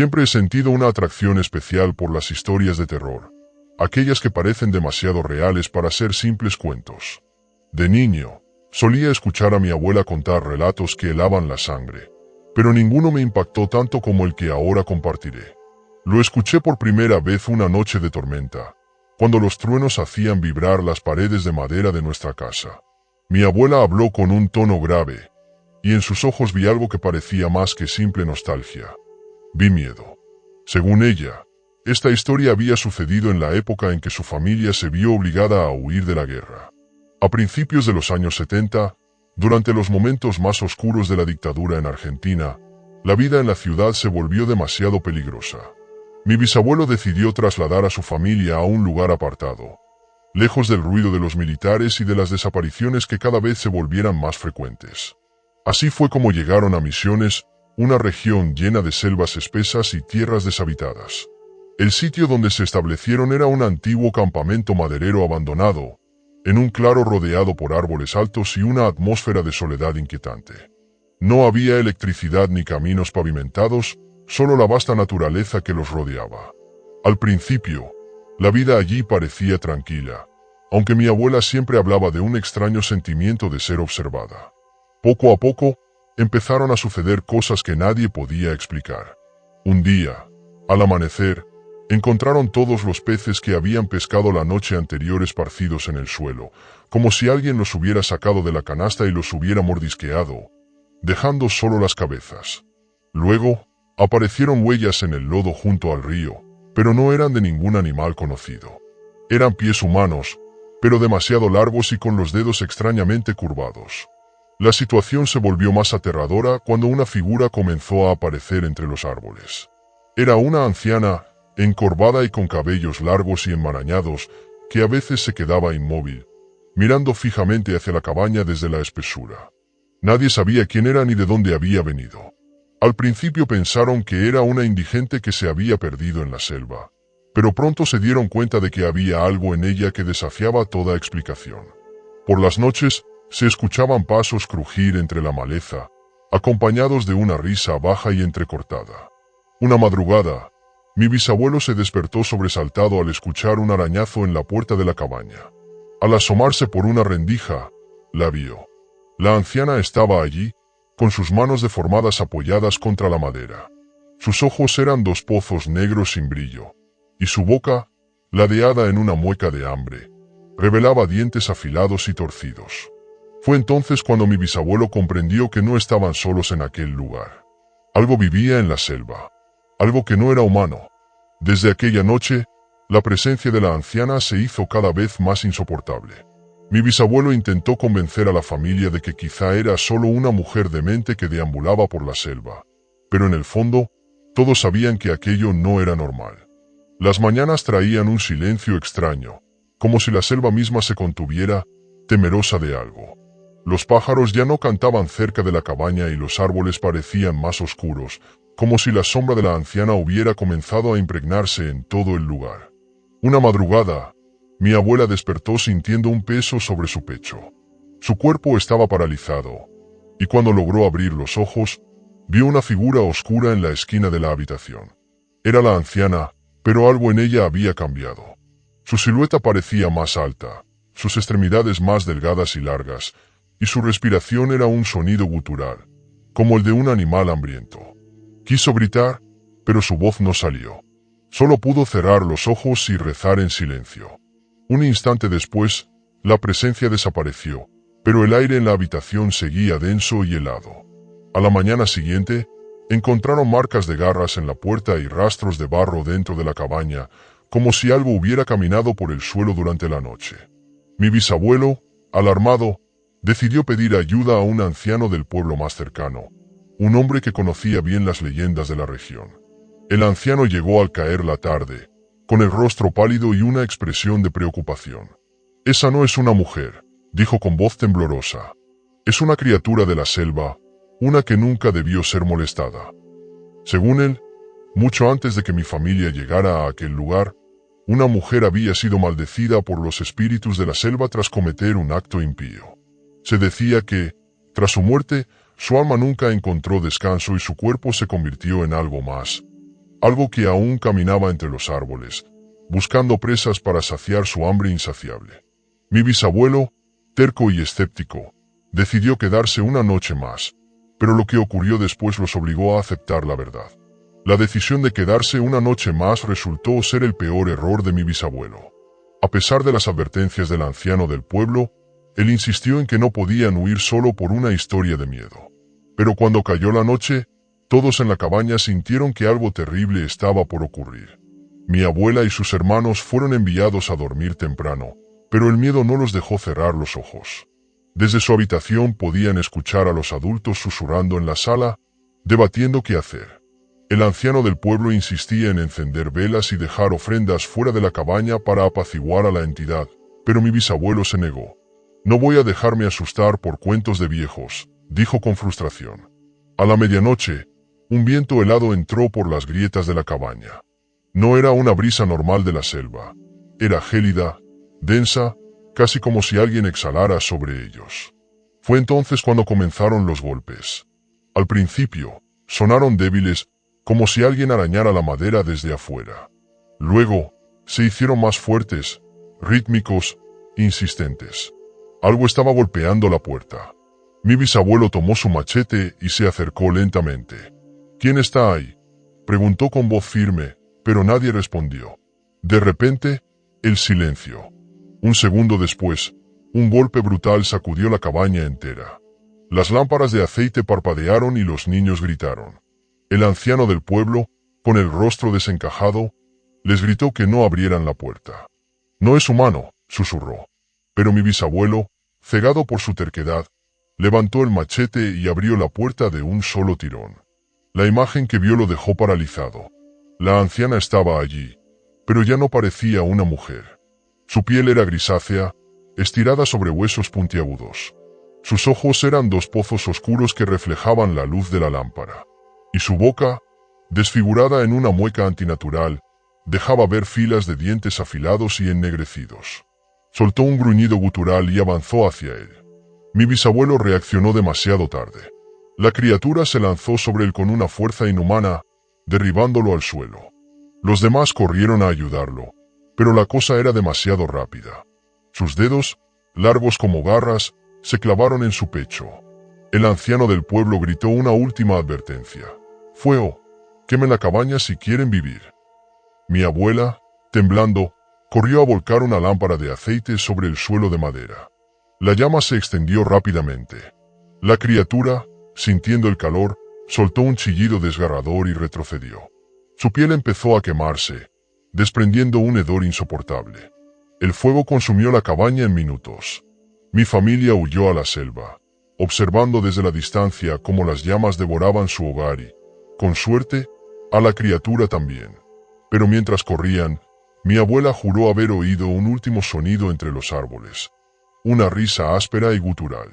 Siempre he sentido una atracción especial por las historias de terror, aquellas que parecen demasiado reales para ser simples cuentos. De niño, solía escuchar a mi abuela contar relatos que helaban la sangre, pero ninguno me impactó tanto como el que ahora compartiré. Lo escuché por primera vez una noche de tormenta, cuando los truenos hacían vibrar las paredes de madera de nuestra casa. Mi abuela habló con un tono grave, y en sus ojos vi algo que parecía más que simple nostalgia. Vi miedo. Según ella, esta historia había sucedido en la época en que su familia se vio obligada a huir de la guerra. A principios de los años 70, durante los momentos más oscuros de la dictadura en Argentina, la vida en la ciudad se volvió demasiado peligrosa. Mi bisabuelo decidió trasladar a su familia a un lugar apartado, lejos del ruido de los militares y de las desapariciones que cada vez se volvieran más frecuentes. Así fue como llegaron a Misiones, una región llena de selvas espesas y tierras deshabitadas. El sitio donde se establecieron era un antiguo campamento maderero abandonado, en un claro rodeado por árboles altos y una atmósfera de soledad inquietante. No había electricidad ni caminos pavimentados, solo la vasta naturaleza que los rodeaba. Al principio, la vida allí parecía tranquila, aunque mi abuela siempre hablaba de un extraño sentimiento de ser observada. Poco a poco, empezaron a suceder cosas que nadie podía explicar. Un día, al amanecer, encontraron todos los peces que habían pescado la noche anterior esparcidos en el suelo, como si alguien los hubiera sacado de la canasta y los hubiera mordisqueado, dejando solo las cabezas. Luego, aparecieron huellas en el lodo junto al río, pero no eran de ningún animal conocido. Eran pies humanos, pero demasiado largos y con los dedos extrañamente curvados. La situación se volvió más aterradora cuando una figura comenzó a aparecer entre los árboles. Era una anciana, encorvada y con cabellos largos y enmarañados, que a veces se quedaba inmóvil, mirando fijamente hacia la cabaña desde la espesura. Nadie sabía quién era ni de dónde había venido. Al principio pensaron que era una indigente que se había perdido en la selva, pero pronto se dieron cuenta de que había algo en ella que desafiaba toda explicación. Por las noches, se escuchaban pasos crujir entre la maleza, acompañados de una risa baja y entrecortada. Una madrugada, mi bisabuelo se despertó sobresaltado al escuchar un arañazo en la puerta de la cabaña. Al asomarse por una rendija, la vio. La anciana estaba allí, con sus manos deformadas apoyadas contra la madera. Sus ojos eran dos pozos negros sin brillo, y su boca, ladeada en una mueca de hambre, revelaba dientes afilados y torcidos. Fue entonces cuando mi bisabuelo comprendió que no estaban solos en aquel lugar. Algo vivía en la selva, algo que no era humano. Desde aquella noche, la presencia de la anciana se hizo cada vez más insoportable. Mi bisabuelo intentó convencer a la familia de que quizá era solo una mujer demente que deambulaba por la selva, pero en el fondo, todos sabían que aquello no era normal. Las mañanas traían un silencio extraño, como si la selva misma se contuviera, temerosa de algo. Los pájaros ya no cantaban cerca de la cabaña y los árboles parecían más oscuros, como si la sombra de la anciana hubiera comenzado a impregnarse en todo el lugar. Una madrugada, mi abuela despertó sintiendo un peso sobre su pecho. Su cuerpo estaba paralizado, y cuando logró abrir los ojos, vio una figura oscura en la esquina de la habitación. Era la anciana, pero algo en ella había cambiado. Su silueta parecía más alta, sus extremidades más delgadas y largas, y su respiración era un sonido gutural, como el de un animal hambriento. Quiso gritar, pero su voz no salió. Solo pudo cerrar los ojos y rezar en silencio. Un instante después, la presencia desapareció, pero el aire en la habitación seguía denso y helado. A la mañana siguiente, encontraron marcas de garras en la puerta y rastros de barro dentro de la cabaña, como si algo hubiera caminado por el suelo durante la noche. Mi bisabuelo, alarmado, decidió pedir ayuda a un anciano del pueblo más cercano, un hombre que conocía bien las leyendas de la región. El anciano llegó al caer la tarde, con el rostro pálido y una expresión de preocupación. «Esa no es una mujer», dijo con voz temblorosa. «Es una criatura de la selva, una que nunca debió ser molestada». Según él, mucho antes de que mi familia llegara a aquel lugar, una mujer había sido maldecida por los espíritus de la selva tras cometer un acto impío. Se decía que, tras su muerte, su alma nunca encontró descanso y su cuerpo se convirtió en algo más algo que aún caminaba entre los árboles, buscando presas para saciar su hambre insaciable. Mi bisabuelo, terco y escéptico, decidió quedarse una noche más, pero lo que ocurrió después los obligó a aceptar la verdad. La decisión de quedarse una noche más resultó ser el peor error de mi bisabuelo. A pesar de las advertencias del anciano del pueblo, él insistió en que no podían huir solo por una historia de miedo. Pero cuando cayó la noche, todos en la cabaña sintieron que algo terrible estaba por ocurrir. Mi abuela y sus hermanos fueron enviados a dormir temprano, pero el miedo no los dejó cerrar los ojos. Desde su habitación podían escuchar a los adultos susurrando en la sala, debatiendo qué hacer. El anciano del pueblo insistía en encender velas y dejar ofrendas fuera de la cabaña para apaciguar a la entidad, pero mi bisabuelo se negó. «No voy a dejarme asustar por cuentos de viejos», dijo con frustración. A la medianoche, un viento helado entró por las grietas de la cabaña. No era una brisa normal de la selva. Era gélida, densa, casi como si alguien exhalara sobre ellos. Fue entonces cuando comenzaron los golpes. Al principio, sonaron débiles, como si alguien arañara la madera desde afuera. Luego, se hicieron más fuertes, rítmicos, insistentes. Algo estaba golpeando la puerta. Mi bisabuelo tomó su machete y se acercó lentamente. «¿Quién está ahí?», preguntó con voz firme, pero nadie respondió. De repente, el silencio. Un segundo después, un golpe brutal sacudió la cabaña entera. Las lámparas de aceite parpadearon y los niños gritaron. El anciano del pueblo, con el rostro desencajado, les gritó que no abrieran la puerta. «No es humano», susurró. Pero mi bisabuelo, cegado por su terquedad, levantó el machete y abrió la puerta de un solo tirón. La imagen que vio lo dejó paralizado. La anciana estaba allí, pero ya no parecía una mujer. Su piel era grisácea, estirada sobre huesos puntiagudos. Sus ojos eran dos pozos oscuros que reflejaban la luz de la lámpara. Y su boca, desfigurada en una mueca antinatural, dejaba ver filas de dientes afilados y ennegrecidos. Soltó un gruñido gutural y avanzó hacia él. Mi bisabuelo reaccionó demasiado tarde. La criatura se lanzó sobre él con una fuerza inhumana, derribándolo al suelo. Los demás corrieron a ayudarlo, pero la cosa era demasiado rápida. Sus dedos, largos como garras, se clavaron en su pecho. El anciano del pueblo gritó una última advertencia. «Fuego, quemen la cabaña si quieren vivir». Mi abuela, temblando, corrió a volcar una lámpara de aceite sobre el suelo de madera. La llama se extendió rápidamente. La criatura, sintiendo el calor, soltó un chillido desgarrador y retrocedió. Su piel empezó a quemarse, desprendiendo un hedor insoportable. El fuego consumió la cabaña en minutos. Mi familia huyó a la selva, observando desde la distancia cómo las llamas devoraban su hogar y, con suerte, a la criatura también. Pero mientras corrían, mi abuela juró haber oído un último sonido entre los árboles. Una risa áspera y gutural.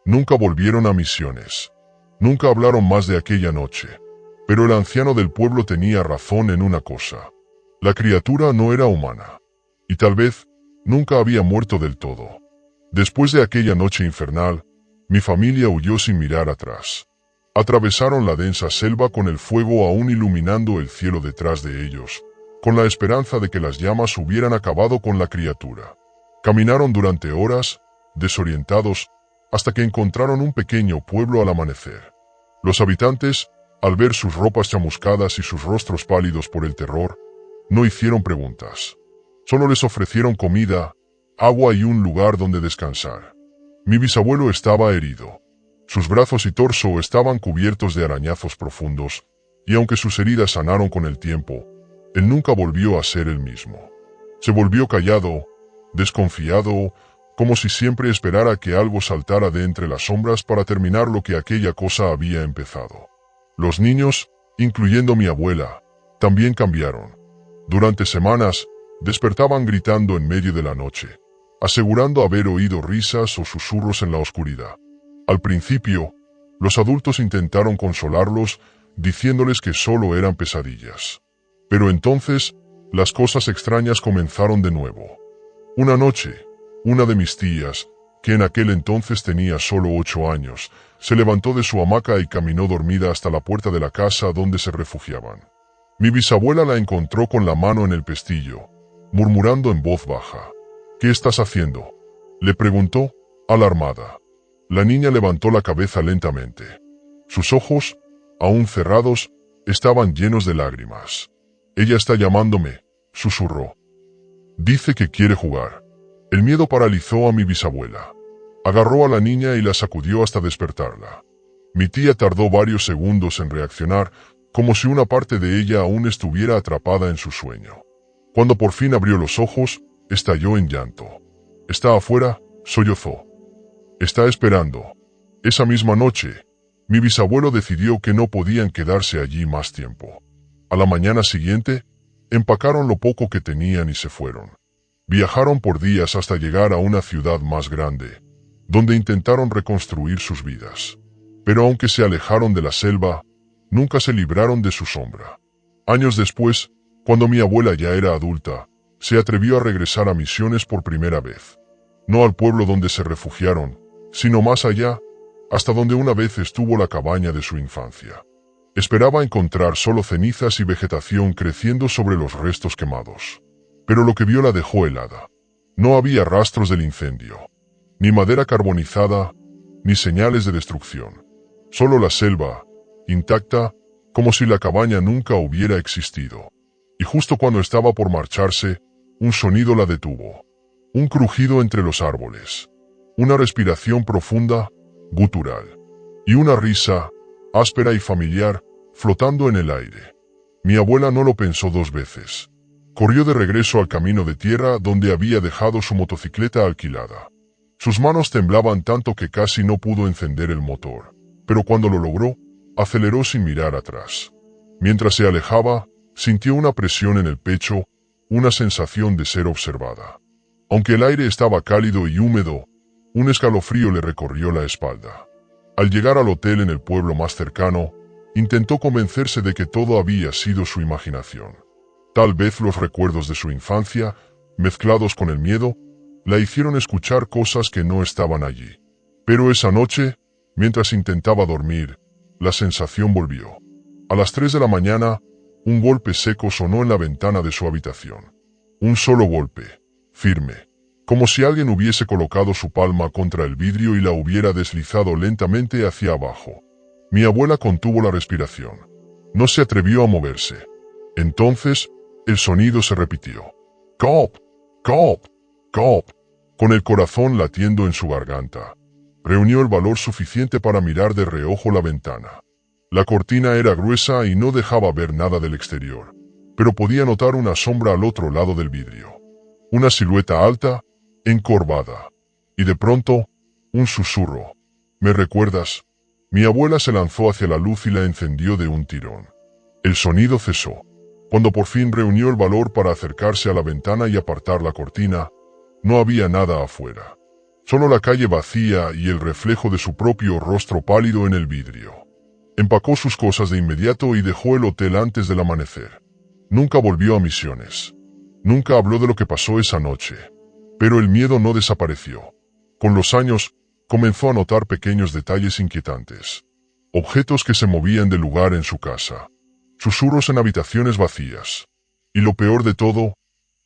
Nunca volvieron a Misiones. Nunca hablaron más de aquella noche. Pero el anciano del pueblo tenía razón en una cosa. La criatura no era humana. Y tal vez, nunca había muerto del todo. Después de aquella noche infernal, mi familia huyó sin mirar atrás. Atravesaron la densa selva con el fuego aún iluminando el cielo detrás de ellos, con la esperanza de que las llamas hubieran acabado con la criatura. Caminaron durante horas, desorientados, hasta que encontraron un pequeño pueblo al amanecer. Los habitantes, al ver sus ropas chamuscadas y sus rostros pálidos por el terror, no hicieron preguntas. Solo les ofrecieron comida, agua y un lugar donde descansar. Mi bisabuelo estaba herido. Sus brazos y torso estaban cubiertos de arañazos profundos, y aunque sus heridas sanaron con el tiempo, él nunca volvió a ser el mismo. Se volvió callado, desconfiado, como si siempre esperara que algo saltara de entre las sombras para terminar lo que aquella cosa había empezado. Los niños, incluyendo mi abuela, también cambiaron. Durante semanas, despertaban gritando en medio de la noche, asegurando haber oído risas o susurros en la oscuridad. Al principio, los adultos intentaron consolarlos, diciéndoles que solo eran pesadillas. Pero entonces, las cosas extrañas comenzaron de nuevo. Una noche, una de mis tías, que en aquel entonces tenía solo 8 años, se levantó de su hamaca y caminó dormida hasta la puerta de la casa donde se refugiaban. Mi bisabuela la encontró con la mano en el pestillo, murmurando en voz baja. «¿Qué estás haciendo?», le preguntó, alarmada. La niña levantó la cabeza lentamente. Sus ojos, aún cerrados, estaban llenos de lágrimas. «Ella está llamándome», susurró. «Dice que quiere jugar». El miedo paralizó a mi bisabuela. Agarró a la niña y la sacudió hasta despertarla. Mi tía tardó varios segundos en reaccionar, como si una parte de ella aún estuviera atrapada en su sueño. Cuando por fin abrió los ojos, estalló en llanto. «¿Está afuera?», sollozó. «Está esperando». Esa misma noche, mi bisabuelo decidió que no podían quedarse allí más tiempo. A la mañana siguiente, empacaron lo poco que tenían y se fueron. Viajaron por días hasta llegar a una ciudad más grande, donde intentaron reconstruir sus vidas. Pero aunque se alejaron de la selva, nunca se libraron de su sombra. Años después, cuando mi abuela ya era adulta, se atrevió a regresar a Misiones por primera vez. No al pueblo donde se refugiaron, sino más allá, hasta donde una vez estuvo la cabaña de su infancia. Esperaba encontrar solo cenizas y vegetación creciendo sobre los restos quemados. Pero lo que vio la dejó helada. No había rastros del incendio, ni madera carbonizada, ni señales de destrucción. Solo la selva, intacta, como si la cabaña nunca hubiera existido. Y justo cuando estaba por marcharse, un sonido la detuvo. Un crujido entre los árboles. Una respiración profunda, gutural. Y una risa, áspera y familiar, flotando en el aire. Mi abuela no lo pensó dos veces. Corrió de regreso al camino de tierra donde había dejado su motocicleta alquilada. Sus manos temblaban tanto que casi no pudo encender el motor, pero cuando lo logró, aceleró sin mirar atrás. Mientras se alejaba, sintió una presión en el pecho, una sensación de ser observada. Aunque el aire estaba cálido y húmedo, un escalofrío le recorrió la espalda. Al llegar al hotel en el pueblo más cercano, intentó convencerse de que todo había sido su imaginación. Tal vez los recuerdos de su infancia, mezclados con el miedo, la hicieron escuchar cosas que no estaban allí. Pero esa noche, mientras intentaba dormir, la sensación volvió. A las 3 de la mañana, un golpe seco sonó en la ventana de su habitación. Un solo golpe, firme, como si alguien hubiese colocado su palma contra el vidrio y la hubiera deslizado lentamente hacia abajo. Mi abuela contuvo la respiración. No se atrevió a moverse. Entonces, el sonido se repitió. «Cop, cop, cop», con el corazón latiendo en su garganta. Reunió el valor suficiente para mirar de reojo la ventana. La cortina era gruesa y no dejaba ver nada del exterior, pero podía notar una sombra al otro lado del vidrio. Una silueta alta, encorvada. Y de pronto, un susurro. «¿Me recuerdas?». Mi abuela se lanzó hacia la luz y la encendió de un tirón. El sonido cesó. Cuando por fin reunió el valor para acercarse a la ventana y apartar la cortina, no había nada afuera. Solo la calle vacía y el reflejo de su propio rostro pálido en el vidrio. Empacó sus cosas de inmediato y dejó el hotel antes del amanecer. Nunca volvió a Misiones. Nunca habló de lo que pasó esa noche. Pero el miedo no desapareció. Con los años, comenzó a notar pequeños detalles inquietantes. Objetos que se movían de lugar en su casa. Susurros en habitaciones vacías. Y lo peor de todo,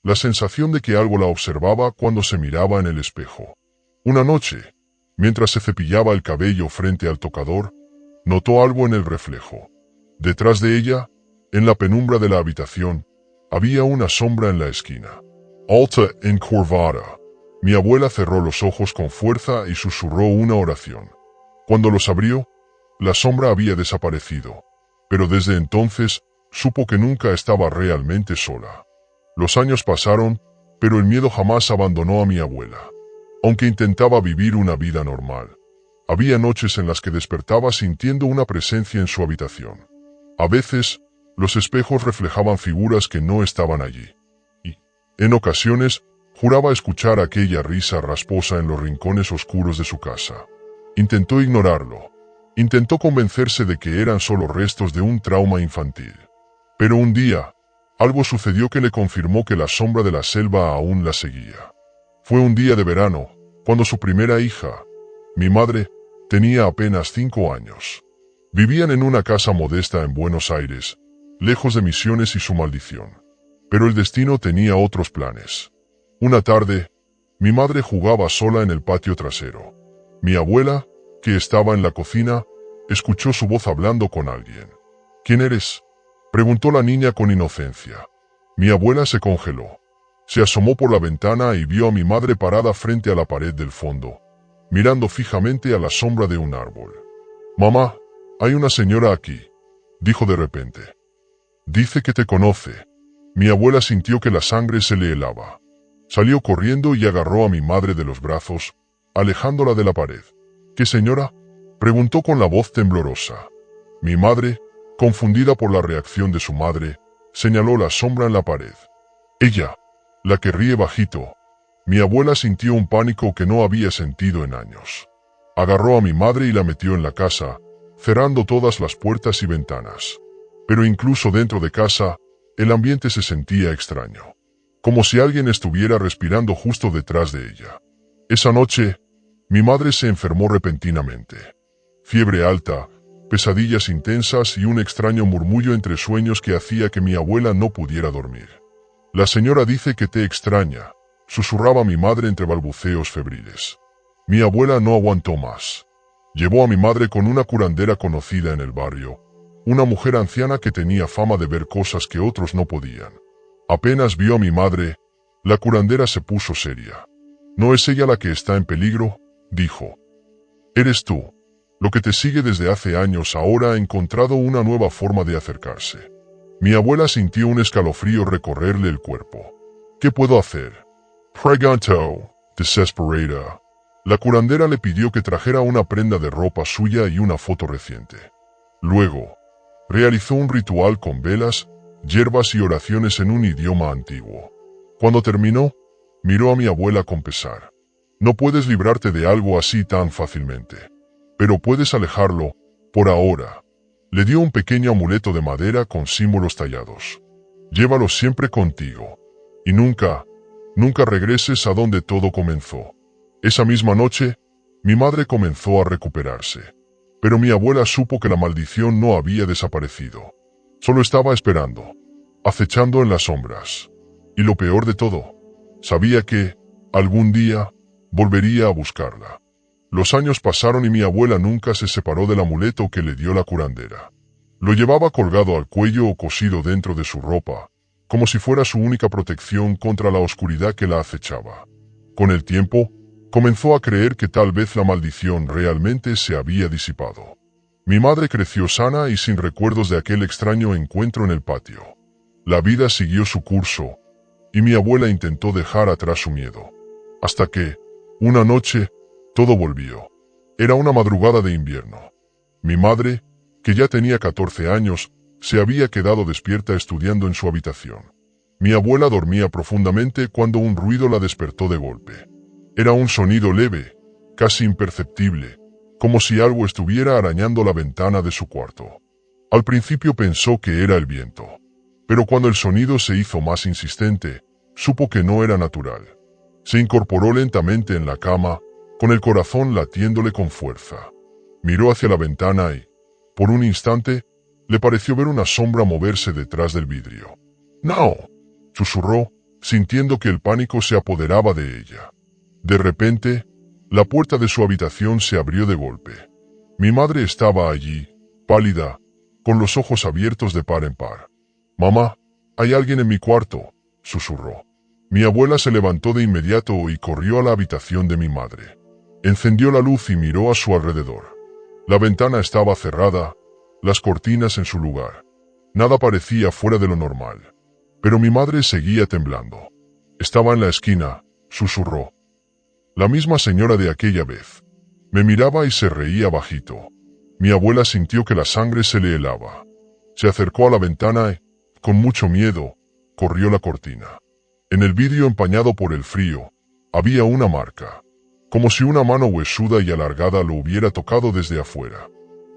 la sensación de que algo la observaba cuando se miraba en el espejo. Una noche, mientras se cepillaba el cabello frente al tocador, notó algo en el reflejo. Detrás de ella, en la penumbra de la habitación, había una sombra en la esquina. Alta, encorvada. Mi abuela cerró los ojos con fuerza y susurró una oración. Cuando los abrió, la sombra había desaparecido, pero desde entonces supo que nunca estaba realmente sola. Los años pasaron, pero el miedo jamás abandonó a mi abuela. Aunque intentaba vivir una vida normal, había noches en las que despertaba sintiendo una presencia en su habitación. A veces, los espejos reflejaban figuras que no estaban allí. Y, en ocasiones, juraba escuchar aquella risa rasposa en los rincones oscuros de su casa. Intentó ignorarlo. Intentó convencerse de que eran solo restos de un trauma infantil. Pero un día, algo sucedió que le confirmó que la sombra de la selva aún la seguía. Fue un día de verano, cuando su primera hija, mi madre, tenía apenas 5 años. Vivían en una casa modesta en Buenos Aires, lejos de misiones y su maldición. Pero el destino tenía otros planes. Una tarde, mi madre jugaba sola en el patio trasero. Mi abuela, que estaba en la cocina, escuchó su voz hablando con alguien. ¿Quién eres?, preguntó la niña con inocencia. Mi abuela se congeló. Se asomó por la ventana y vio a mi madre parada frente a la pared del fondo, mirando fijamente a la sombra de un árbol. «Mamá, hay una señora aquí», dijo de repente. «Dice que te conoce». Mi abuela sintió que la sangre se le helaba. Salió corriendo y agarró a mi madre de los brazos, alejándola de la pared. «¿Qué señora?», preguntó con la voz temblorosa. Mi madre, confundida por la reacción de su madre, señaló la sombra en la pared. «Ella, la que ríe bajito». Mi abuela sintió un pánico que no había sentido en años. Agarró a mi madre y la metió en la casa, cerrando todas las puertas y ventanas. Pero incluso dentro de casa, el ambiente se sentía extraño, como si alguien estuviera respirando justo detrás de ella. Esa noche, mi madre se enfermó repentinamente. Fiebre alta, pesadillas intensas y un extraño murmullo entre sueños que hacía que mi abuela no pudiera dormir. «La señora dice que te extraña», susurraba mi madre entre balbuceos febriles. Mi abuela no aguantó más. Llevó a mi madre con una curandera conocida en el barrio, una mujer anciana que tenía fama de ver cosas que otros no podían. Apenas vio a mi madre, la curandera se puso seria. «¿No es ella la que está en peligro?», dijo. «Eres tú. Lo que te sigue desde hace años ahora ha encontrado una nueva forma de acercarse». Mi abuela sintió un escalofrío recorrerle el cuerpo. «¿Qué puedo hacer?», preguntó, desesperada. La curandera le pidió que trajera una prenda de ropa suya y una foto reciente. Luego, realizó un ritual con velas, hierbas y oraciones en un idioma antiguo. Cuando terminó, miró a mi abuela con pesar. «No puedes librarte de algo así tan fácilmente. Pero puedes alejarlo, por ahora». Le dio un pequeño amuleto de madera con símbolos tallados. «Llévalo siempre contigo. Y nunca regreses a donde todo comenzó». Esa misma noche, mi madre comenzó a recuperarse. Pero mi abuela supo que la maldición no había desaparecido. Solo estaba esperando, acechando en las sombras. Y lo peor de todo, sabía que, algún día, volvería a buscarla. Los años pasaron y mi abuela nunca se separó del amuleto que le dio la curandera. Lo llevaba colgado al cuello o cosido dentro de su ropa, como si fuera su única protección contra la oscuridad que la acechaba. Con el tiempo, comenzó a creer que tal vez la maldición realmente se había disipado. Mi madre creció sana y sin recuerdos de aquel extraño encuentro en el patio. La vida siguió su curso, y mi abuela intentó dejar atrás su miedo. Hasta que, una noche, todo volvió. Era una madrugada de invierno. Mi madre, que ya tenía 14 años, se había quedado despierta estudiando en su habitación. Mi abuela dormía profundamente cuando un ruido la despertó de golpe. Era un sonido leve, casi imperceptible, como si algo estuviera arañando la ventana de su cuarto. Al principio pensó que era el viento, pero cuando el sonido se hizo más insistente, supo que no era natural. Se incorporó lentamente en la cama, con el corazón latiéndole con fuerza. Miró hacia la ventana y, por un instante, le pareció ver una sombra moverse detrás del vidrio. «¡No!», susurró, sintiendo que el pánico se apoderaba de ella. De repente, la puerta de su habitación se abrió de golpe. Mi madre estaba allí, pálida, con los ojos abiertos de par en par. «Mamá, hay alguien en mi cuarto», susurró. Mi abuela se levantó de inmediato y corrió a la habitación de mi madre. Encendió la luz y miró a su alrededor. La ventana estaba cerrada, las cortinas en su lugar. Nada parecía fuera de lo normal. Pero mi madre seguía temblando. «Estaba en la esquina», susurró. «La misma señora de aquella vez». Me miraba y se reía bajito. Mi abuela sintió que la sangre se le helaba. Se acercó a la ventana y, con mucho miedo, corrió la cortina. En el vidrio empañado por el frío, había una marca, como si una mano huesuda y alargada lo hubiera tocado desde afuera.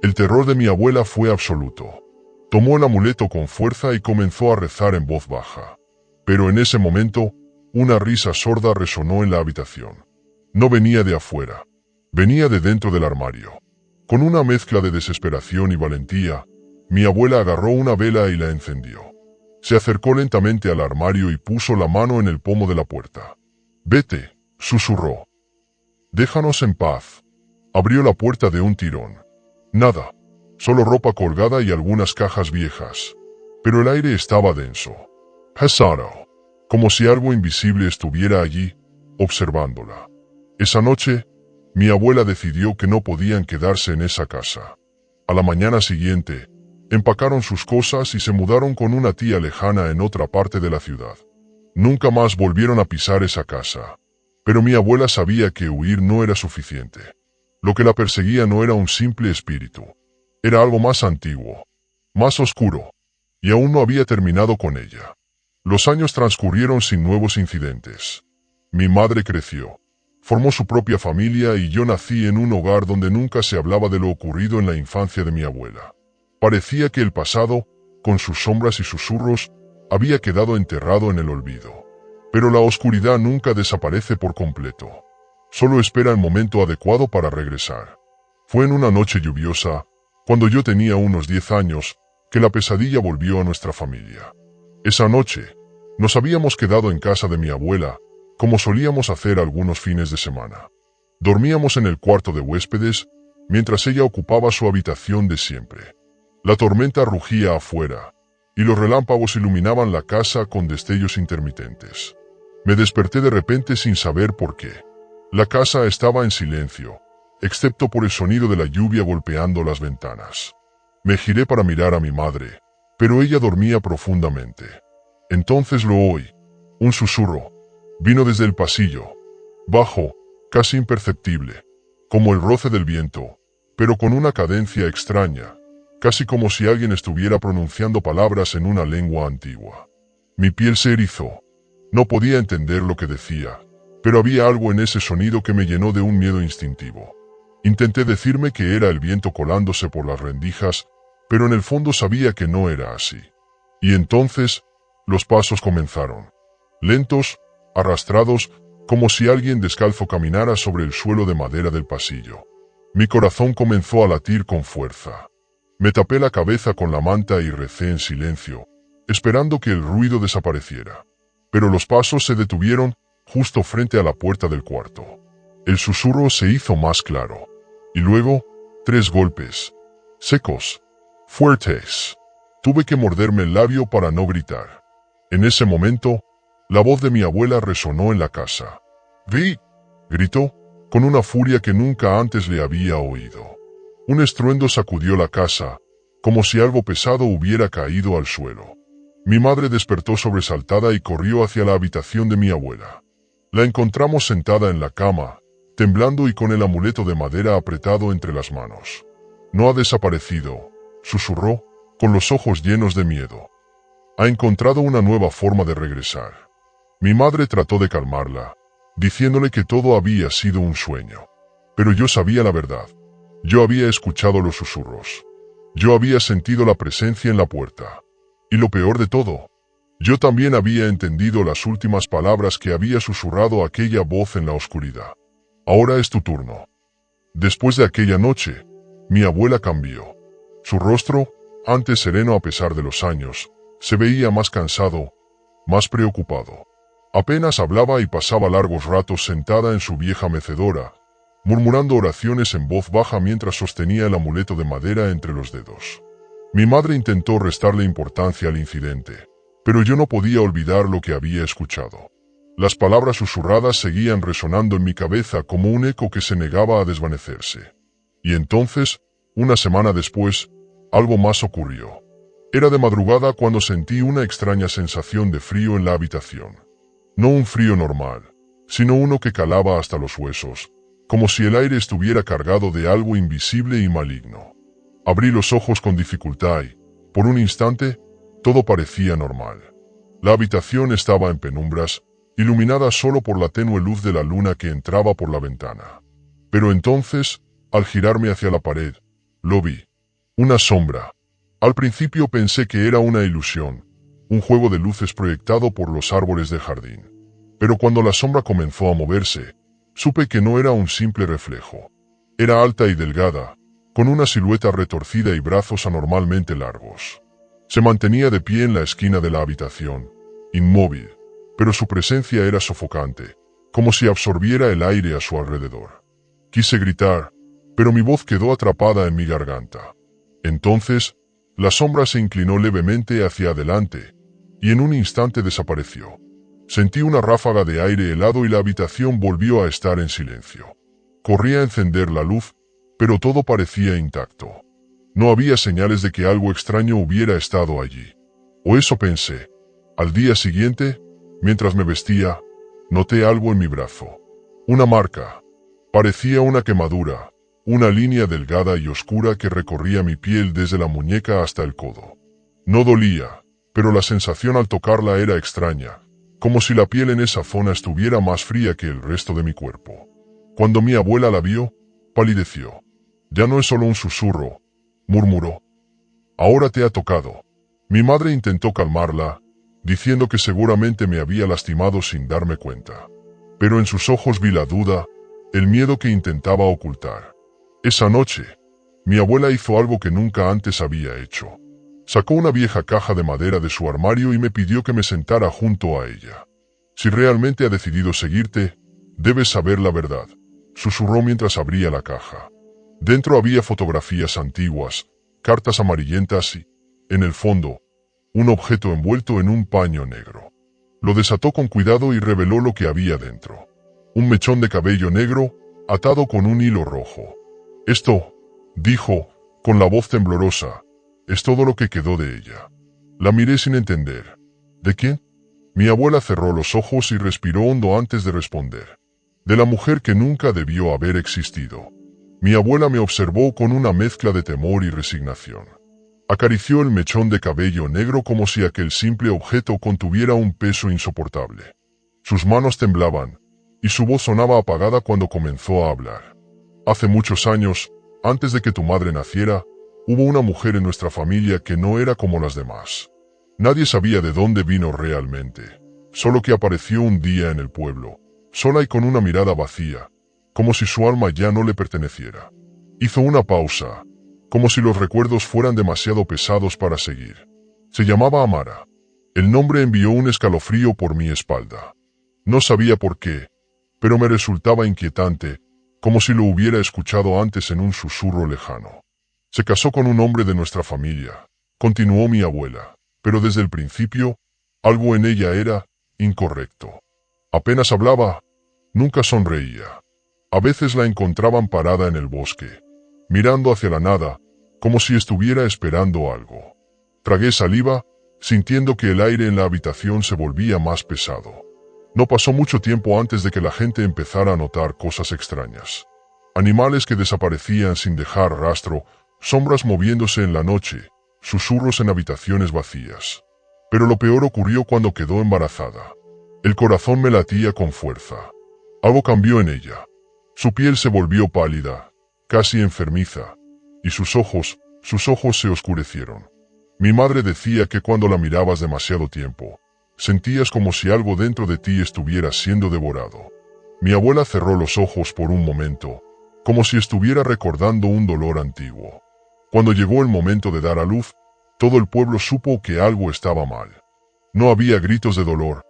El terror de mi abuela fue absoluto. Tomó el amuleto con fuerza y comenzó a rezar en voz baja. Pero en ese momento, una risa sorda resonó en la habitación. No venía de afuera, venía de dentro del armario. Con una mezcla de desesperación y valentía, Mi abuela agarró una vela y la encendió. Se acercó lentamente al armario y puso la mano en el pomo de la puerta. «Vete», susurró. «Déjanos en paz». Abrió la puerta de un tirón. Nada, solo ropa colgada y algunas cajas viejas. Pero el aire estaba denso, pesado, como si algo invisible estuviera allí, observándola. Esa noche, mi abuela decidió que no podían quedarse en esa casa. A la mañana siguiente, empacaron sus cosas y se mudaron con una tía lejana en otra parte de la ciudad. Nunca más volvieron a pisar esa casa. Pero mi abuela sabía que huir no era suficiente. Lo que la perseguía no era un simple espíritu. Era algo más antiguo, más oscuro, y aún no había terminado con ella. Los años transcurrieron sin nuevos incidentes. Mi madre creció, formó su propia familia y yo nací en un hogar donde nunca se hablaba de lo ocurrido en la infancia de mi abuela. Parecía que el pasado, con sus sombras y susurros, había quedado enterrado en el olvido. Pero la oscuridad nunca desaparece por completo. Solo espera el momento adecuado para regresar. Fue en una noche lluviosa, cuando yo tenía unos 10 años, que la pesadilla volvió a nuestra familia. Esa noche, nos habíamos quedado en casa de mi abuela, como solíamos hacer algunos fines de semana. Dormíamos en el cuarto de huéspedes, mientras ella ocupaba su habitación de siempre. La tormenta rugía afuera, y los relámpagos iluminaban la casa con destellos intermitentes. Me desperté de repente sin saber por qué. La casa estaba en silencio, excepto por el sonido de la lluvia golpeando las ventanas. Me giré para mirar a mi madre, pero ella dormía profundamente. Entonces lo oí. Un susurro. Vino desde el pasillo. Bajo, casi imperceptible, como el roce del viento, pero con una cadencia extraña, casi como si alguien estuviera pronunciando palabras en una lengua antigua. Mi piel se erizó. No podía entender lo que decía, pero había algo en ese sonido que me llenó de un miedo instintivo. Intenté decirme que era el viento colándose por las rendijas, pero en el fondo sabía que no era así. Y entonces, los pasos comenzaron. Lentos, arrastrados, como si alguien descalzo caminara sobre el suelo de madera del pasillo. Mi corazón comenzó a latir con fuerza. Me tapé la cabeza con la manta y recé en silencio, esperando que el ruido desapareciera. Pero los pasos se detuvieron justo frente a la puerta del cuarto. El susurro se hizo más claro. Y luego, 3 golpes. Secos. Fuertes. Tuve que morderme el labio para no gritar. En ese momento, la voz de mi abuela resonó en la casa. «Vi», gritó, con una furia que nunca antes le había oído. Un estruendo sacudió la casa, como si algo pesado hubiera caído al suelo. Mi madre despertó sobresaltada y corrió hacia la habitación de mi abuela. La encontramos sentada en la cama, temblando y con el amuleto de madera apretado entre las manos. «No ha desaparecido», susurró, con los ojos llenos de miedo. «Ha encontrado una nueva forma de regresar». Mi madre trató de calmarla, diciéndole que todo había sido un sueño. Pero yo sabía la verdad. Yo había escuchado los susurros. Yo había sentido la presencia en la puerta. Y lo peor de todo, yo también había entendido las últimas palabras que había susurrado aquella voz en la oscuridad. «Ahora es tu turno». Después de aquella noche, mi abuela cambió. Su rostro, antes sereno a pesar de los años, se veía más cansado, más preocupado. Apenas hablaba y pasaba largos ratos sentada en su vieja mecedora, murmurando oraciones en voz baja mientras sostenía el amuleto de madera entre los dedos. Mi madre intentó restarle importancia al incidente, pero yo no podía olvidar lo que había escuchado. Las palabras susurradas seguían resonando en mi cabeza como un eco que se negaba a desvanecerse. Y entonces, una semana después, algo más ocurrió. Era de madrugada cuando sentí una extraña sensación de frío en la habitación. No un frío normal, sino uno que calaba hasta los huesos, como si el aire estuviera cargado de algo invisible y maligno. Abrí los ojos con dificultad y, por un instante, todo parecía normal. La habitación estaba en penumbras, iluminada solo por la tenue luz de la luna que entraba por la ventana. Pero entonces, al girarme hacia la pared, lo vi. Una sombra. Al principio pensé que era una ilusión, un juego de luces proyectado por los árboles del jardín. Pero cuando la sombra comenzó a moverse, supe que no era un simple reflejo. Era alta y delgada, con una silueta retorcida y brazos anormalmente largos. Se mantenía de pie en la esquina de la habitación, inmóvil, pero su presencia era sofocante, como si absorbiera el aire a su alrededor. Quise gritar, pero mi voz quedó atrapada en mi garganta. Entonces, la sombra se inclinó levemente hacia adelante, y en un instante desapareció. Sentí una ráfaga de aire helado y la habitación volvió a estar en silencio. Corrí a encender la luz, pero todo parecía intacto. No había señales de que algo extraño hubiera estado allí. O eso pensé. Al día siguiente, mientras me vestía, noté algo en mi brazo. Una marca. Parecía una quemadura, una línea delgada y oscura que recorría mi piel desde la muñeca hasta el codo. No dolía, pero la sensación al tocarla era extraña, como si la piel en esa zona estuviera más fría que el resto de mi cuerpo. Cuando mi abuela la vio, palideció. «Ya no es solo un susurro», murmuró. «Ahora te ha tocado». Mi madre intentó calmarla, diciendo que seguramente me había lastimado sin darme cuenta. Pero en sus ojos vi la duda, el miedo que intentaba ocultar. Esa noche, mi abuela hizo algo que nunca antes había hecho. Sacó una vieja caja de madera de su armario y me pidió que me sentara junto a ella. «Si realmente ha decidido seguirte, debes saber la verdad», susurró mientras abría la caja. Dentro había fotografías antiguas, cartas amarillentas y, en el fondo, un objeto envuelto en un paño negro. Lo desató con cuidado y reveló lo que había dentro. Un mechón de cabello negro, atado con un hilo rojo. «Esto», dijo, con la voz temblorosa, «es todo lo que quedó de ella». La miré sin entender. «¿De quién?». Mi abuela cerró los ojos y respiró hondo antes de responder. «De la mujer que nunca debió haber existido». Mi abuela me observó con una mezcla de temor y resignación. Acarició el mechón de cabello negro como si aquel simple objeto contuviera un peso insoportable. Sus manos temblaban, y su voz sonaba apagada cuando comenzó a hablar. «Hace muchos años, antes de que tu madre naciera, hubo una mujer en nuestra familia que no era como las demás. Nadie sabía de dónde vino realmente, solo que apareció un día en el pueblo, sola y con una mirada vacía, como si su alma ya no le perteneciera». Hizo una pausa, como si los recuerdos fueran demasiado pesados para seguir. Se llamaba Amara. El nombre envió un escalofrío por mi espalda. No sabía por qué, pero me resultaba inquietante, como si lo hubiera escuchado antes en un susurro lejano. «Se casó con un hombre de nuestra familia», continuó mi abuela, «pero desde el principio, algo en ella era incorrecto. Apenas hablaba, nunca sonreía. A veces la encontraban parada en el bosque, mirando hacia la nada, como si estuviera esperando algo. Tragué saliva, sintiendo que el aire en la habitación se volvía más pesado. No pasó mucho tiempo antes de que la gente empezara a notar cosas extrañas. Animales que desaparecían sin dejar rastro, sombras moviéndose en la noche, susurros en habitaciones vacías. Pero lo peor ocurrió cuando quedó embarazada. El corazón me latía con fuerza. Algo cambió en ella. Su piel se volvió pálida, casi enfermiza, y sus ojos se oscurecieron. Mi madre decía que cuando la mirabas demasiado tiempo, sentías como si algo dentro de ti estuviera siendo devorado. Mi abuela cerró los ojos por un momento, como si estuviera recordando un dolor antiguo. Cuando llegó el momento de dar a luz, todo el pueblo supo que algo estaba mal. No había gritos de dolor,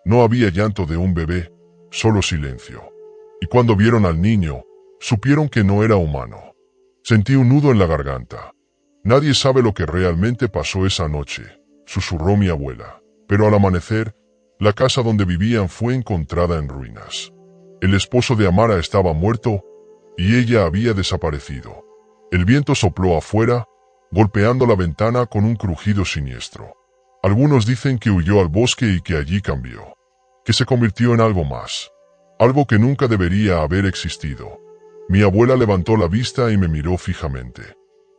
no había llanto de un bebé, solo silencio. Y cuando vieron al niño, supieron que no era humano. Sentí un nudo en la garganta. «Nadie sabe lo que realmente pasó esa noche», susurró mi abuela. Pero al amanecer, la casa donde vivían fue encontrada en ruinas. El esposo de Amara estaba muerto, y ella había desaparecido. El viento sopló afuera, golpeando la ventana con un crujido siniestro. Algunos dicen que huyó al bosque y que allí cambió, que se convirtió en algo más, algo que nunca debería haber existido. Mi abuela levantó la vista y me miró fijamente.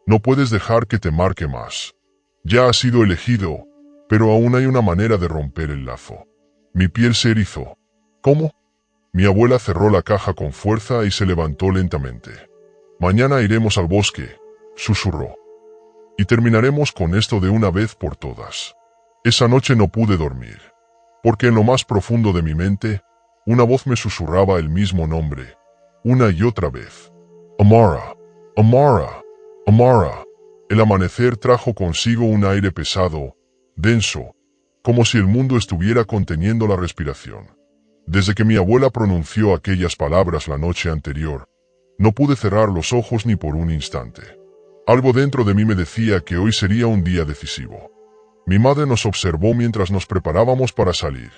«No puedes dejar que te marque más. Ya has sido elegido, pero aún hay una manera de romper el lazo». Mi piel se erizó. «¿Cómo?». Mi abuela cerró la caja con fuerza y se levantó lentamente. «Mañana iremos al bosque», susurró. «Y terminaremos con esto de una vez por todas». Esa noche no pude dormir, porque en lo más profundo de mi mente, una voz me susurraba el mismo nombre, una y otra vez. «Amara, Amara». Amara. El amanecer trajo consigo un aire pesado, denso, como si el mundo estuviera conteniendo la respiración. Desde que mi abuela pronunció aquellas palabras la noche anterior, no pude cerrar los ojos ni por un instante. Algo dentro de mí me decía que hoy sería un día decisivo. Mi madre nos observó mientras nos preparábamos para salir.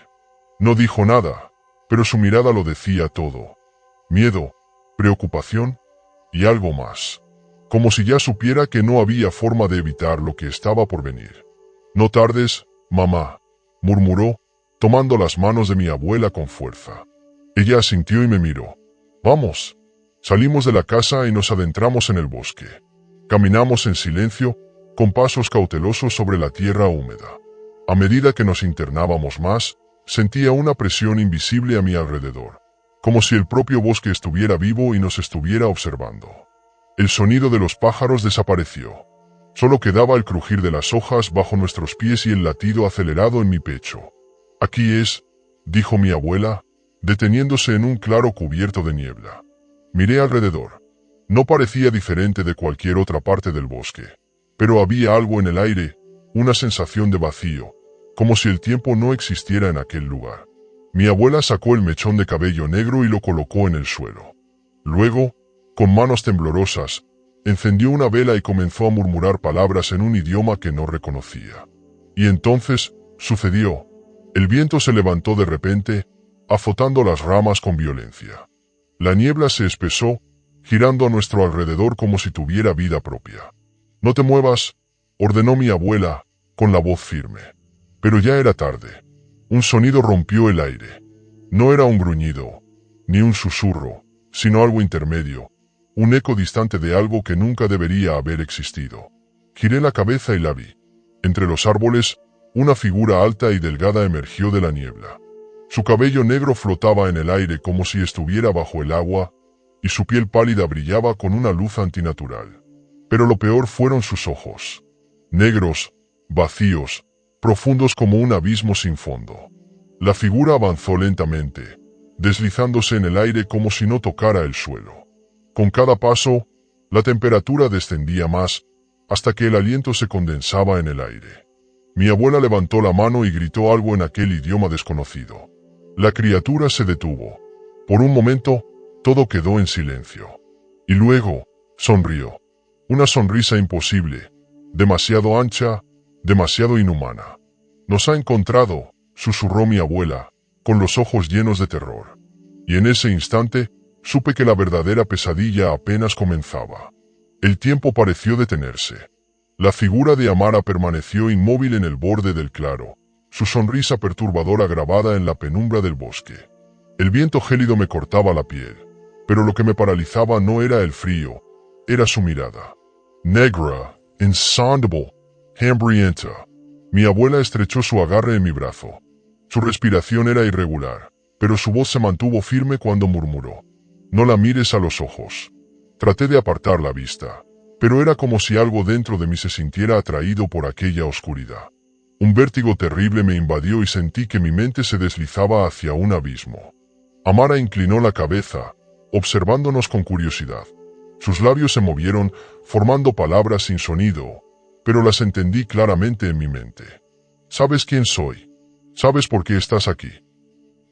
No dijo nada, pero su mirada lo decía todo. Miedo, preocupación y algo más. Como si ya supiera que no había forma de evitar lo que estaba por venir. No tardes, mamá, murmuró, tomando las manos de mi abuela con fuerza. Ella asintió y me miró. Vamos. Salimos de la casa y nos adentramos en el bosque. Caminamos en silencio, con pasos cautelosos sobre la tierra húmeda. A medida que nos internábamos más, sentía una presión invisible a mi alrededor, como si el propio bosque estuviera vivo y nos estuviera observando. El sonido de los pájaros desapareció. Solo quedaba el crujir de las hojas bajo nuestros pies y el latido acelerado en mi pecho. Aquí es, dijo mi abuela, deteniéndose en un claro cubierto de niebla. Miré alrededor. No parecía diferente de cualquier otra parte del bosque, pero había algo en el aire, una sensación de vacío, como si el tiempo no existiera en aquel lugar. Mi abuela sacó el mechón de cabello negro y lo colocó en el suelo. Luego, con manos temblorosas, encendió una vela y comenzó a murmurar palabras en un idioma que no reconocía. Y entonces, sucedió. El viento se levantó de repente, azotando las ramas con violencia. La niebla se espesó, girando a nuestro alrededor como si tuviera vida propia. «No te muevas», ordenó mi abuela, con la voz firme. Pero ya era tarde. Un sonido rompió el aire. No era un gruñido, ni un susurro, sino algo intermedio, un eco distante de algo que nunca debería haber existido. Giré la cabeza y la vi. Entre los árboles, una figura alta y delgada emergió de la niebla. Su cabello negro flotaba en el aire como si estuviera bajo el agua, y su piel pálida brillaba con una luz antinatural. Pero lo peor fueron sus ojos. Negros, vacíos, profundos como un abismo sin fondo. La figura avanzó lentamente, deslizándose en el aire como si no tocara el suelo. Con cada paso, la temperatura descendía más, hasta que el aliento se condensaba en el aire. Mi abuela levantó la mano y gritó algo en aquel idioma desconocido. La criatura se detuvo. Por un momento, todo quedó en silencio. Y luego, sonrió. Una sonrisa imposible, demasiado ancha, demasiado inhumana. «Nos ha encontrado», susurró mi abuela, con los ojos llenos de terror. Y en ese instante, supe que la verdadera pesadilla apenas comenzaba. El tiempo pareció detenerse. La figura de Amara permaneció inmóvil en el borde del claro, su sonrisa perturbadora grabada en la penumbra del bosque. El viento gélido me cortaba la piel, pero lo que me paralizaba no era el frío, era su mirada. Negra, insondable, hambrienta. Mi abuela estrechó su agarre en mi brazo. Su respiración era irregular, pero su voz se mantuvo firme cuando murmuró: «No la mires a los ojos». Traté de apartar la vista, pero era como si algo dentro de mí se sintiera atraído por aquella oscuridad. Un vértigo terrible me invadió y sentí que mi mente se deslizaba hacia un abismo. Amara inclinó la cabeza, observándonos con curiosidad. Sus labios se movieron, formando palabras sin sonido, pero las entendí claramente en mi mente. «¿Sabes quién soy? ¿Sabes por qué estás aquí?»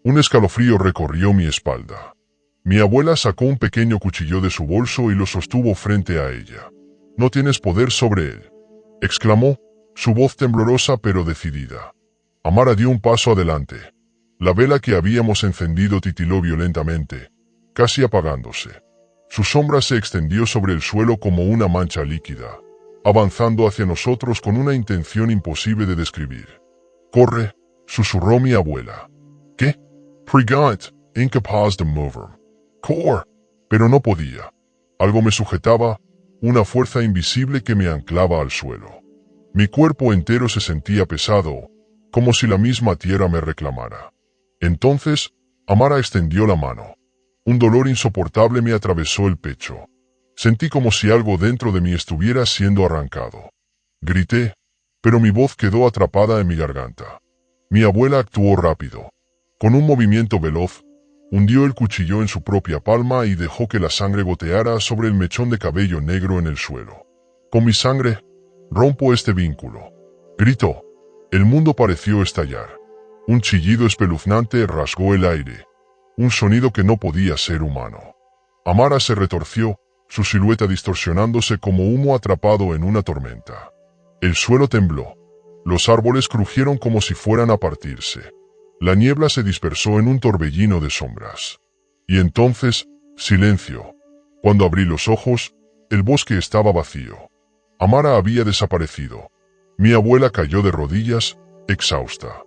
Un escalofrío recorrió mi espalda. Mi abuela sacó un pequeño cuchillo de su bolso y lo sostuvo frente a ella. «No tienes poder sobre él», exclamó, su voz temblorosa pero decidida. Amara dio un paso adelante. La vela que habíamos encendido titiló violentamente, casi apagándose. Su sombra se extendió sobre el suelo como una mancha líquida, avanzando hacia nosotros con una intención imposible de describir. «Corre», susurró mi abuela. «¿Qué?» «Pregant, incapaz de mover». «Corre». Pero no podía. Algo me sujetaba, una fuerza invisible que me anclaba al suelo. Mi cuerpo entero se sentía pesado, como si la misma tierra me reclamara. Entonces, Amara extendió la mano. Un dolor insoportable me atravesó el pecho. Sentí como si algo dentro de mí estuviera siendo arrancado. Grité, pero mi voz quedó atrapada en mi garganta. Mi abuela actuó rápido. Con un movimiento veloz, hundió el cuchillo en su propia palma y dejó que la sangre goteara sobre el mechón de cabello negro en el suelo. Con mi sangre, rompo este vínculo. Gritó. El mundo pareció estallar. Un chillido espeluznante rasgó el aire. Un sonido que no podía ser humano. Amara se retorció, su silueta distorsionándose como humo atrapado en una tormenta. El suelo tembló. Los árboles crujieron como si fueran a partirse. La niebla se dispersó en un torbellino de sombras. Y entonces, silencio. Cuando abrí los ojos, el bosque estaba vacío. Amara había desaparecido. Mi abuela cayó de rodillas, exhausta.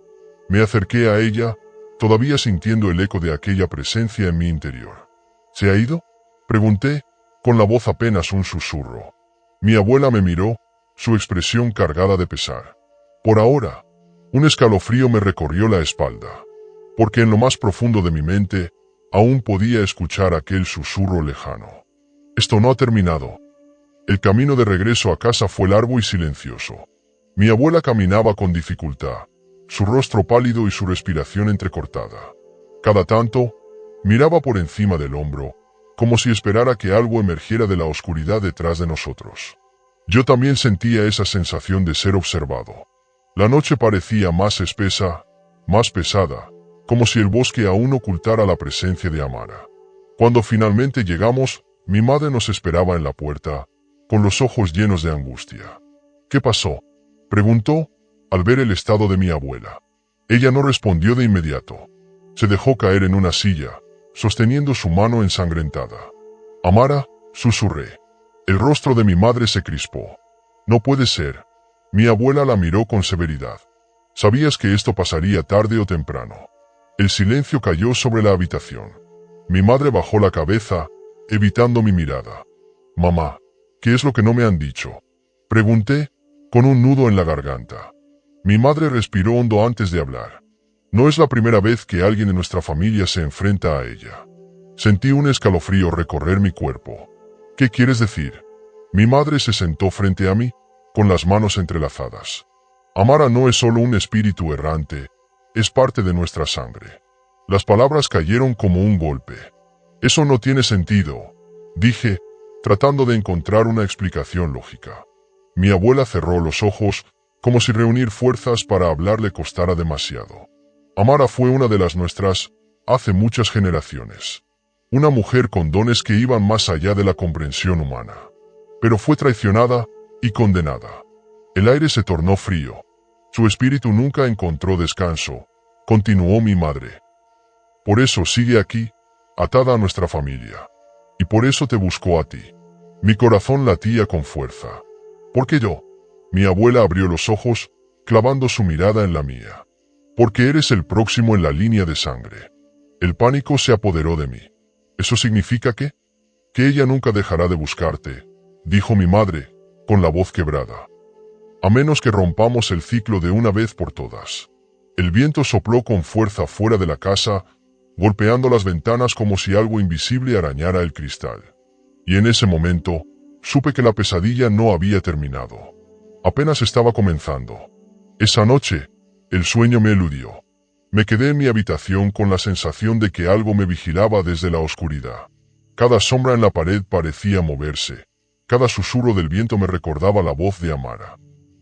Me acerqué a ella, todavía sintiendo el eco de aquella presencia en mi interior. ¿Se ha ido?, pregunté, con la voz apenas un susurro. Mi abuela me miró, su expresión cargada de pesar. Por ahora, un escalofrío me recorrió la espalda, porque en lo más profundo de mi mente, aún podía escuchar aquel susurro lejano. Esto no ha terminado. El camino de regreso a casa fue largo y silencioso. Mi abuela caminaba con dificultad, su rostro pálido y su respiración entrecortada. Cada tanto, miraba por encima del hombro, como si esperara que algo emergiera de la oscuridad detrás de nosotros. Yo también sentía esa sensación de ser observado. La noche parecía más espesa, más pesada, como si el bosque aún ocultara la presencia de Amara. Cuando finalmente llegamos, mi madre nos esperaba en la puerta, con los ojos llenos de angustia. ¿Qué pasó?, preguntó, al ver el estado de mi abuela. Ella no respondió de inmediato. Se dejó caer en una silla, sosteniendo su mano ensangrentada. Amara, susurré. El rostro de mi madre se crispó. No puede ser. Mi abuela la miró con severidad. Sabías que esto pasaría tarde o temprano. El silencio cayó sobre la habitación. Mi madre bajó la cabeza, evitando mi mirada. Mamá, ¿qué es lo que no me han dicho?, pregunté, con un nudo en la garganta. Mi madre respiró hondo antes de hablar. No es la primera vez que alguien de nuestra familia se enfrenta a ella. Sentí un escalofrío recorrer mi cuerpo. ¿Qué quieres decir? Mi madre se sentó frente a mí, con las manos entrelazadas. Amara no es solo un espíritu errante, es parte de nuestra sangre. Las palabras cayeron como un golpe. Eso no tiene sentido, dije, tratando de encontrar una explicación lógica. Mi abuela cerró los ojos, como si reunir fuerzas para hablar le costara demasiado. Amara fue una de las nuestras, hace muchas generaciones. Una mujer con dones que iban más allá de la comprensión humana. Pero fue traicionada y condenada. El aire se tornó frío. Su espíritu nunca encontró descanso, continuó mi madre. Por eso sigue aquí, atada a nuestra familia. Y por eso te buscó a ti. Mi corazón latía con fuerza. ¿Por qué yo? Mi abuela abrió los ojos, clavando su mirada en la mía. Porque eres el próximo en la línea de sangre. El pánico se apoderó de mí. ¿Eso significa qué? Que ella nunca dejará de buscarte, dijo mi madre, con la voz quebrada. A menos que rompamos el ciclo de una vez por todas. El viento sopló con fuerza fuera de la casa, golpeando las ventanas como si algo invisible arañara el cristal. Y en ese momento, supe que la pesadilla no había terminado. Apenas estaba comenzando. Esa noche, el sueño me eludió. Me quedé en mi habitación con la sensación de que algo me vigilaba desde la oscuridad. Cada sombra en la pared parecía moverse. Cada susurro del viento me recordaba la voz de Amara.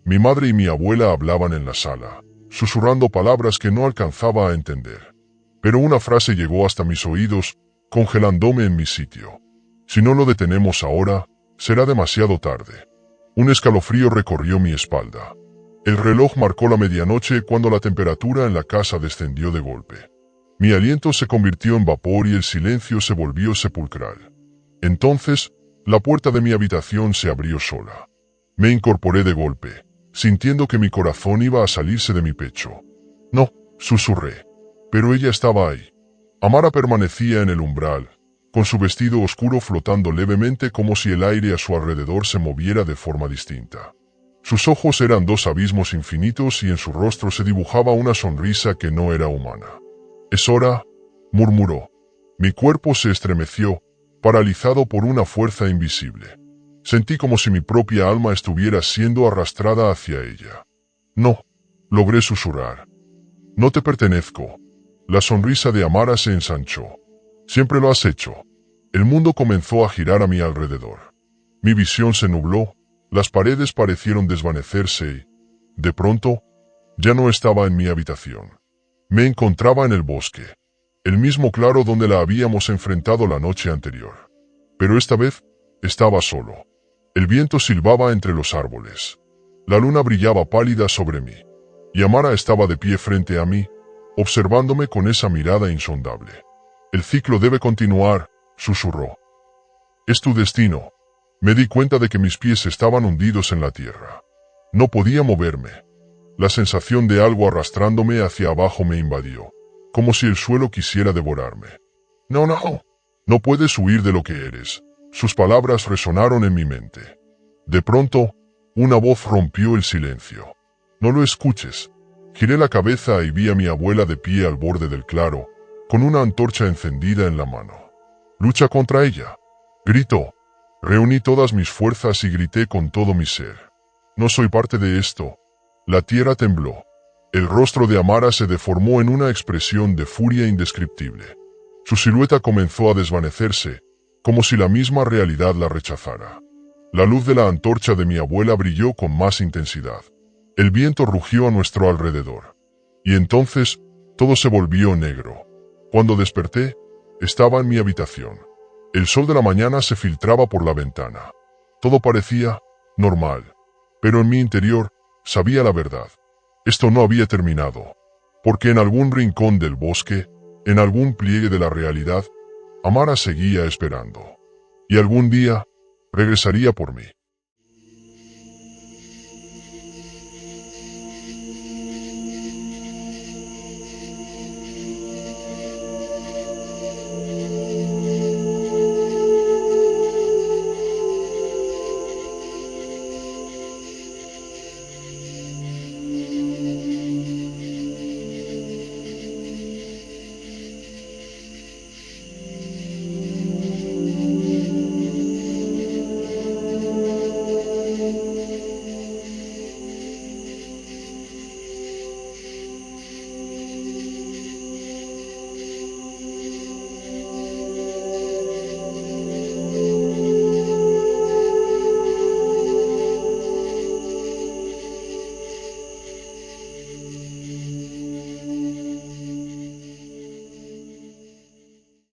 Mi madre y mi abuela hablaban en la sala, susurrando palabras que no alcanzaba a entender. Pero una frase llegó hasta mis oídos, congelándome en mi sitio. Si no lo detenemos ahora, será demasiado tarde. Un escalofrío recorrió mi espalda. El reloj marcó la medianoche cuando la temperatura en la casa descendió de golpe. Mi aliento se convirtió en vapor y el silencio se volvió sepulcral. Entonces, la puerta de mi habitación se abrió sola. Me incorporé de golpe, sintiendo que mi corazón iba a salirse de mi pecho. No, susurré. Pero ella estaba ahí. Amara permanecía en el umbral, con su vestido oscuro flotando levemente como si el aire a su alrededor se moviera de forma distinta. Sus ojos eran dos abismos infinitos y en su rostro se dibujaba una sonrisa que no era humana. «Es hora», murmuró. Mi cuerpo se estremeció, paralizado por una fuerza invisible. Sentí como si mi propia alma estuviera siendo arrastrada hacia ella. «No», logré susurrar. «No te pertenezco». La sonrisa de Amara se ensanchó. «Siempre lo has hecho». El mundo comenzó a girar a mi alrededor. Mi visión se nubló, Las paredes parecieron desvanecerse y, de pronto, ya no estaba en mi habitación. Me encontraba en el bosque, el mismo claro donde la habíamos enfrentado la noche anterior. Pero esta vez, estaba solo. El viento silbaba entre los árboles. La luna brillaba pálida sobre mí, y Amara estaba de pie frente a mí, observándome con esa mirada insondable. El ciclo debe continuar, susurró. Es tu destino. Me di cuenta de que mis pies estaban hundidos en la tierra. No podía moverme. La sensación de algo arrastrándome hacia abajo me invadió, como si el suelo quisiera devorarme. No, no. No puedes huir de lo que eres. Sus palabras resonaron en mi mente. De pronto, una voz rompió el silencio. No lo escuches. Giré la cabeza y vi a mi abuela de pie al borde del claro, con una antorcha encendida en la mano. Lucha contra ella, gritó. Reuní todas mis fuerzas y grité con todo mi ser. No soy parte de esto. La tierra tembló. El rostro de Amara se deformó en una expresión de furia indescriptible. Su silueta comenzó a desvanecerse, como si la misma realidad la rechazara. La luz de la antorcha de mi abuela brilló con más intensidad. El viento rugió a nuestro alrededor. Y entonces, todo se volvió negro. Cuando desperté, estaba en mi habitación. El sol de la mañana se filtraba por la ventana. Todo parecía normal. Pero en mi interior, sabía la verdad. Esto no había terminado. Porque en algún rincón del bosque, en algún pliegue de la realidad, Amara seguía esperando. Y algún día, regresaría por mí.